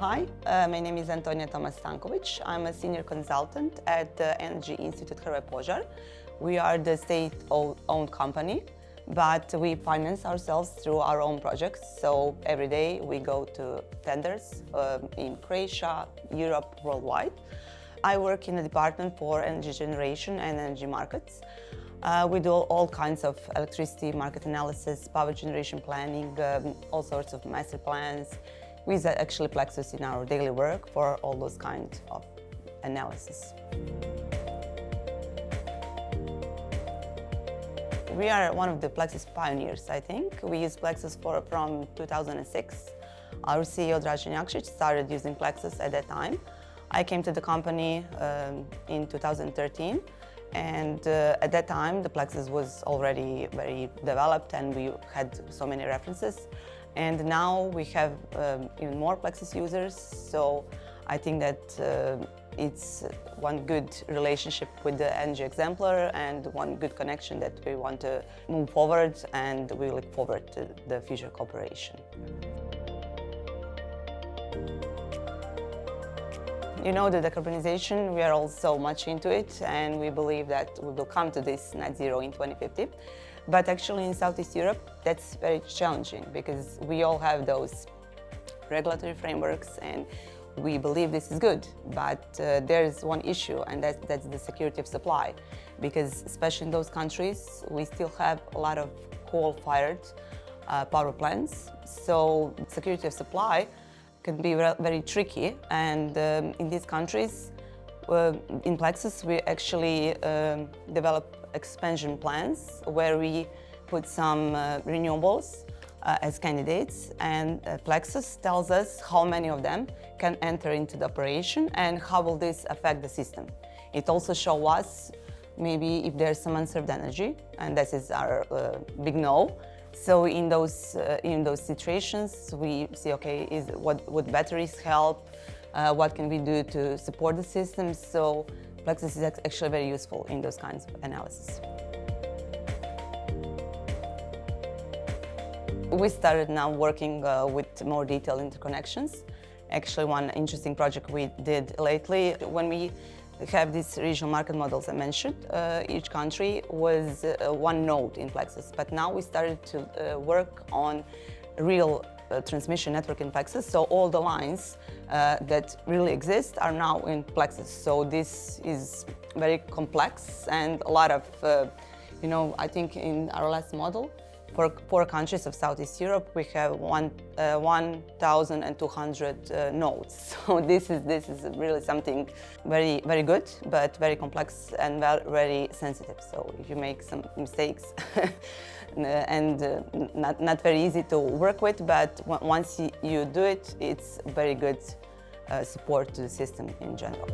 Hi, my name is Antonia Stanković. I'm a senior consultant at the Energy Institute Hrvatske Požar. We are the state-owned company, but we finance ourselves through our own projects. So every day we go to tenders in Croatia, Europe, worldwide. I work in the department for energy generation and energy markets. We do all kinds of electricity market analysis, power generation planning, all sorts of master plans. We use actually PLEXOS in our daily work for all those kinds of analysis. We are one of the PLEXOS pioneers, I think. We use PLEXOS from 2006. Our CEO, Dražen Jakšić, started using PLEXOS at that time. I came to the company in 2013, and at that time the PLEXOS was already very developed and we had so many references. And now we have even more PLEXOS users, so I think that it's one good relationship with the energy exemplar and one good connection that we want to move forward, and we look forward to the future cooperation. You know, the decarbonization, we are all so much into it, and we believe that we will come to this net zero in 2050. But actually in Southeast Europe, that's very challenging because we all have those regulatory frameworks and we believe this is good. But there's one issue, and that's the security of supply. Because especially in those countries, we still have a lot of coal-fired power plants. So security of supply can be very tricky. And in these countries, in PLEXOS, we actually develop expansion plans where we put some renewables as candidates, and PLEXOS tells us how many of them can enter into the operation and how will this affect the system. It also shows us maybe if there's some unserved energy, and this is our big no. So in those situations, we see, okay, would batteries help? What can we do to support the system? So PLEXOS is actually very useful in those kinds of analysis. We started now working with more detailed interconnections. Actually, one interesting project we did lately, when we have these regional market models I mentioned, each country was one node in PLEXOS. But now we started to work on real transmission network in PLEXOS, so all the lines that really exist are now in PLEXOS. So this is very complex and a lot of, I think in our last model, for 4 countries of Southeast Europe, we have 1,200 nodes. So this is really something very, very good, but very complex and very sensitive. So if you make some mistakes, and not very easy to work with, but once you do it, it's very good support to the system in general.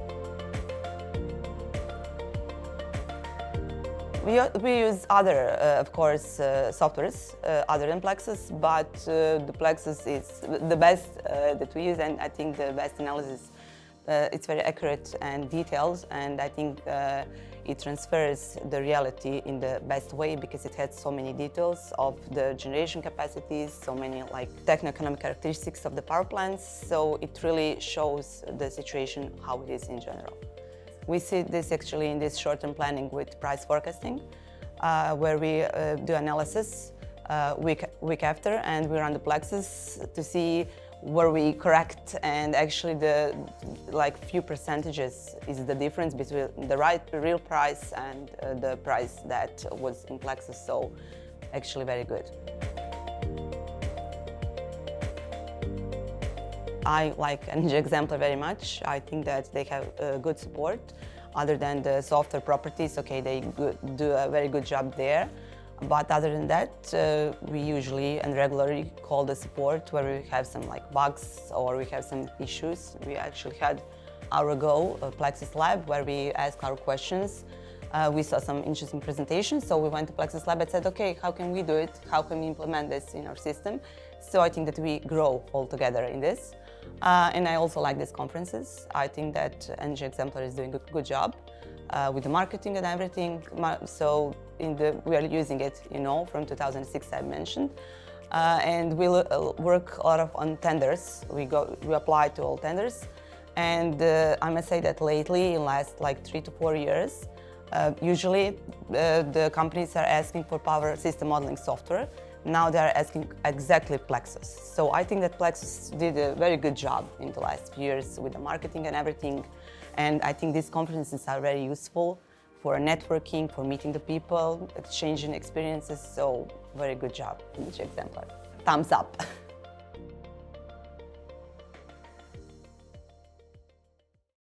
We use other, of course, softwares other than PLEXOS, but the PLEXOS is the best that we use, and I think the best analysis. It's very accurate and detailed, and I think it transfers the reality in the best way because it has so many details of the generation capacities, so many techno-economic characteristics of the power plants, so it really shows the situation how it is in general. We see this actually in this short-term planning with price forecasting, where we do analysis week after, and we run the PLEXOS to see were we correct, and actually the few percentages is the difference between the real price and the price that was in PLEXOS, so actually very good. I like Energy Exemplar very much. I think that they have good support. Other than the software properties, okay, they do a very good job there. But other than that, we usually and regularly call the support where we have some bugs or we have some issues. We actually had our PLEXOS Lab where we asked our questions. We saw some interesting presentations, so we went to PLEXOS Lab and said, okay, how can we do it? How can we implement this in our system? So I think that we grow all together in this. And I also like these conferences. I think that Energy Exemplar is doing a good job with the marketing and everything. So we are using it, from 2006 I mentioned. And we work a lot on tenders. We apply to all tenders. And I must say that lately, in the last like 3 to 4 years, usually the companies are asking for power system modeling software. Now they are asking exactly PLEXOS. So I think that PLEXOS did a very good job in the last few years with the marketing and everything. And I think these conferences are very useful for networking, for meeting the people, exchanging experiences. So very good job, each exemplar. Thumbs up.